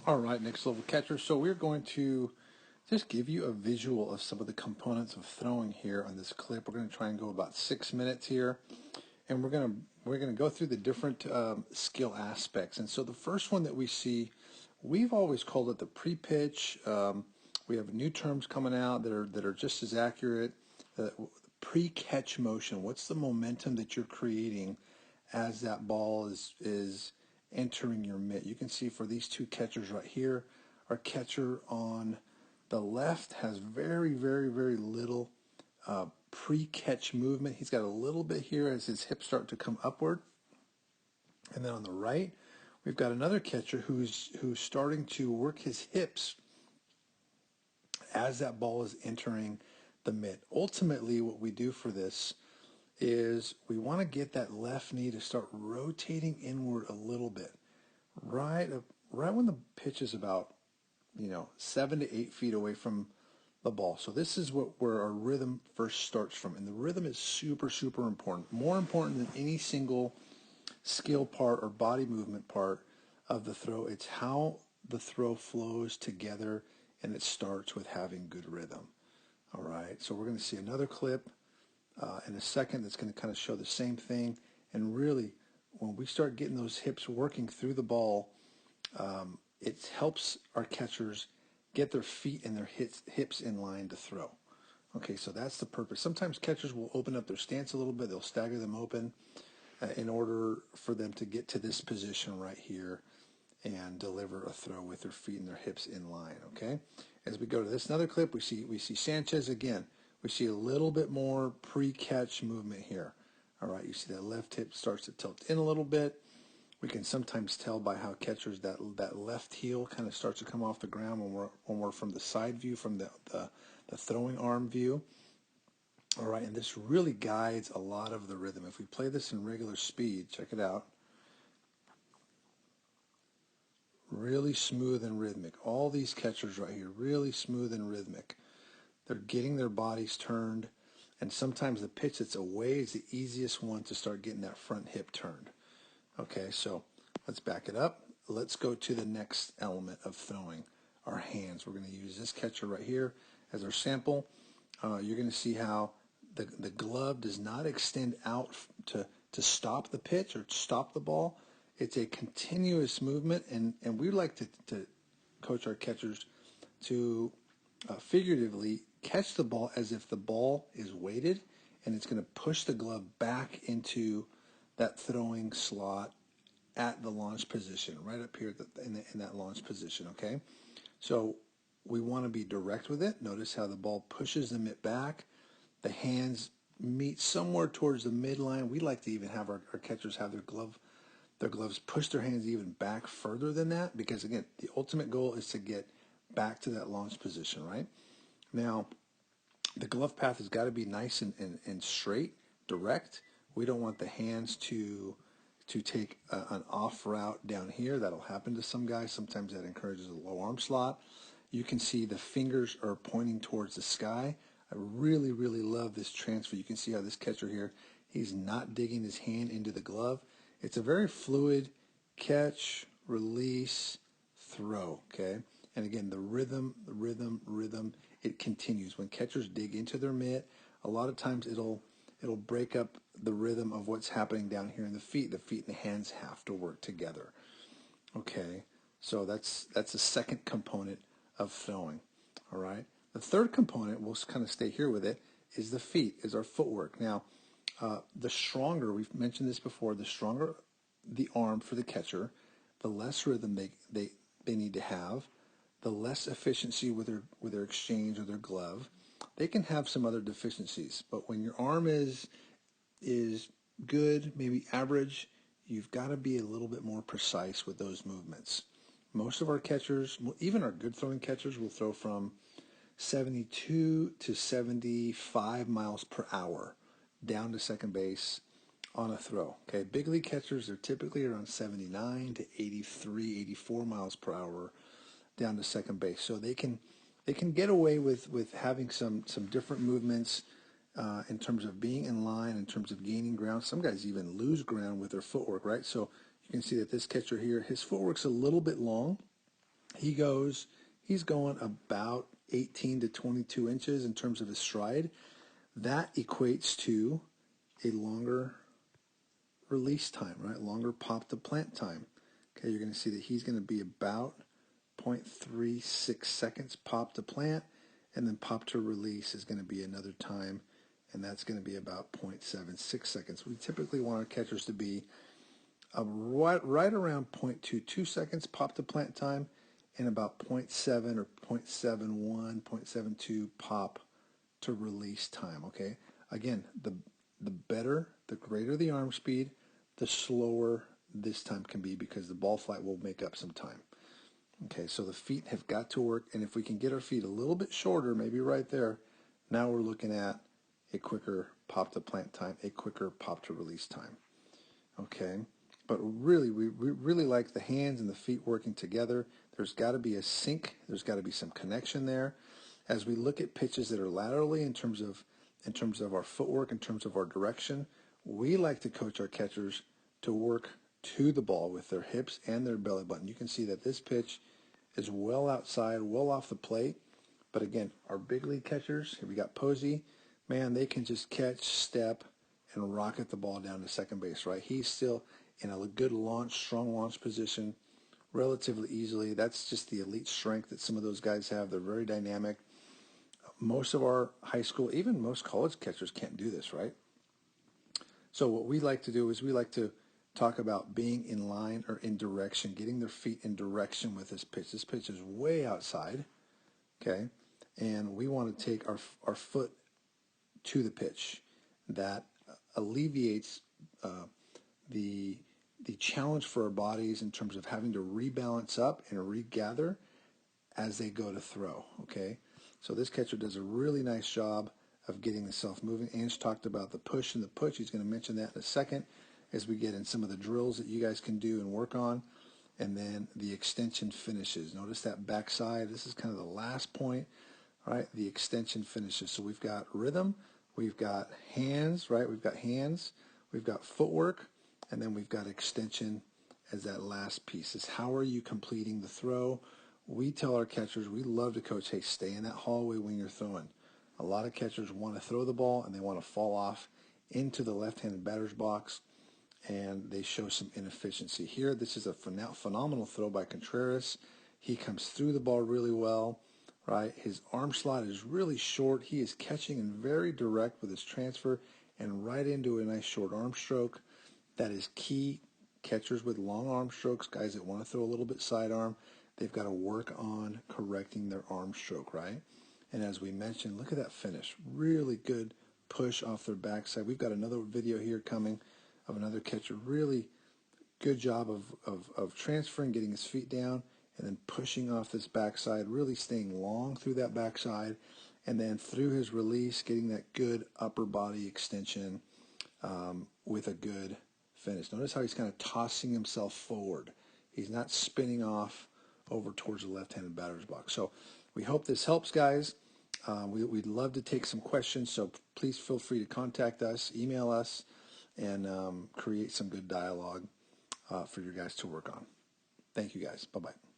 All right, next level catcher. So we're going to just give you a visual of some of the components of throwing here on this clip. We're going to try and go about 6 minutes here, and we're going to go through the different skill aspects. And so the first one that we see, we've always called it the pre-pitch. We have new terms coming out that are just as accurate. Pre-catch motion. What's the momentum that you're creating as that ball is entering your mitt? You can see for these two catchers right here, our catcher on the left has very, very, very little pre-catch movement. He's got a little bit here as his hips start to come upward. And then on the right, we've got another catcher who's starting to work his hips as that ball is entering the mitt. Ultimately, what we do for this is we want to get that left knee to start rotating inward a little bit, right when the pitch is about 7 to 8 feet away from the ball. So this is where our rhythm first starts from, and the rhythm is super, super important, more important than any single skill part or body movement part of the throw. It's how the throw flows together, and it starts with having good rhythm. All right, so we're going to see another clip in a second that's going to kind of show the same thing. And really, when we start getting those hips working through the ball, it helps our catchers get their feet and their hips in line to throw. Okay, so that's the purpose. Sometimes catchers will open up their stance a little bit. They'll stagger them open in order for them to get to this position right here and deliver a throw with their feet and their hips in line. Okay, as we go to this another clip, we see Sanchez again. We see a little bit more pre-catch movement here. All right, you see that left hip starts to tilt in a little bit. We can sometimes tell by how catchers that left heel kind of starts to come off the ground when we're from the side view, from the throwing arm view. All right, and this really guides a lot of the rhythm. If we play this in regular speed, check it out. Really smooth and rhythmic. All these catchers right here, really smooth and rhythmic. They're getting their bodies turned, and sometimes the pitch that's away is the easiest one to start getting that front hip turned. Okay, so let's back it up. Let's go to the next element of throwing, our hands. We're going to use this catcher right here as our sample. You're going to see how the glove does not extend out to stop the pitch or to stop the ball. It's a continuous movement, and we like to coach our catchers to figuratively catch the ball as if the ball is weighted, and it's going to push the glove back into that throwing slot at the launch position, right up here in that launch position, okay? So we want to be direct with it. Notice how the ball pushes the mitt back. The hands meet somewhere towards the midline. We like to even have our catchers have their gloves push their hands even back further than that, because again, the ultimate goal is to get back to that launch position, right? Now, the glove path has got to be nice and straight, direct. We don't want the hands to take an off route down here. That'll happen to some guys. Sometimes that encourages a low arm slot. You can see the fingers are pointing towards the sky. I really, really love this transfer. You can see how this catcher here, he's not digging his hand into the glove. It's a very fluid catch, release, throw, okay? And again, the rhythm, it continues. When catchers dig into their mitt, a lot of times it'll break up the rhythm of what's happening down here in the feet. The feet and the hands have to work together. Okay, so that's the second component of throwing. All right. The third component, we'll kind of stay here with it, is the feet, is our footwork. Now, the stronger, we've mentioned this before, the stronger the arm for the catcher, the less rhythm they need to have, the less efficiency with their exchange or their glove. They can have some other deficiencies, but when your arm is good, maybe average, you've got to be a little bit more precise with those movements. Most of our catchers, even our good throwing catchers, will throw from 72 to 75 miles per hour down to second base on a throw. Okay, big league catchers are typically around 79 to 83, 84 miles per hour down to second base. So they can get away with having some different movements in terms of being in line, in terms of gaining ground. Some guys even lose ground with their footwork, right? So you can see that this catcher here, his footwork's a little bit long. He's going about 18 to 22 inches in terms of his stride. That equates to a longer release time, right? Longer pop to plant time. Okay, you're going to see that he's going to be about 0.36 seconds pop to plant, and then pop to release is going to be another time, and that's going to be about 0.76 seconds. We typically want our catchers to be right around 0.22 seconds pop to plant time, and about 0.7 or 0.71, 0.72 pop to release time. Okay, again, the greater the arm speed, the slower this time can be, because the ball flight will make up some time. Okay, so the feet have got to work, and if we can get our feet a little bit shorter, maybe right there, now we're looking at a quicker pop to plant time, a quicker pop to release time. Okay, but really, we really like the hands and the feet working together. There's got to be a sync. There's got to be some connection there. As we look at pitches that are laterally, in terms of our footwork, in terms of our direction, we like to coach our catchers to work to the ball with their hips and their belly button. You can see that this pitch is well outside, well off the plate. But again, our big league catchers, here we got Posey, man, they can just catch, step, and rocket the ball down to second base, right? He's still in a good launch, strong launch position relatively easily. That's just the elite strength that some of those guys have. They're very dynamic. Most of our high school, even most college catchers can't do this, right? So what we like to do is we like to talk about being in line or in direction, getting their feet in direction with this pitch. This pitch is way outside, okay? And we want to take our foot to the pitch. That alleviates the challenge for our bodies in terms of having to rebalance up and regather as they go to throw, okay? So this catcher does a really nice job of getting the self moving. Ange talked about the push and the push. He's going to mention that in a second as we get in some of the drills that you guys can do and work on. And then the extension finishes. Notice that backside. This is kind of the last point, right? The extension finishes. So we've got rhythm, we've got hands, right? We've got hands, we've got footwork, and then we've got extension as that last piece. Is how are you completing the throw? We tell our catchers, we love to coach, hey, stay in that hallway when you're throwing. A lot of catchers want to throw the ball and they want to fall off into the left-handed batter's box, and they show some inefficiency. Here, this is a phenomenal throw by Contreras. He comes through the ball really well, right? His arm slot is really short. He is catching and very direct with his transfer and right into a nice short arm stroke. That is key. Catchers with long arm strokes, guys that want to throw a little bit sidearm, they've got to work on correcting their arm stroke, right? And as we mentioned, look at that finish. Really good push off their backside. We've got another video here coming of another catcher. Really good job of transferring, getting his feet down, and then pushing off this backside, really staying long through that backside, and then through his release, getting that good upper body extension with a good finish. Notice how he's kind of tossing himself forward. He's not spinning off over towards the left-handed batter's box. So we hope this helps, guys. We'd love to take some questions, so please feel free to contact us, email us, and create some good dialogue for your guys to work on. Thank you, guys. Bye-bye.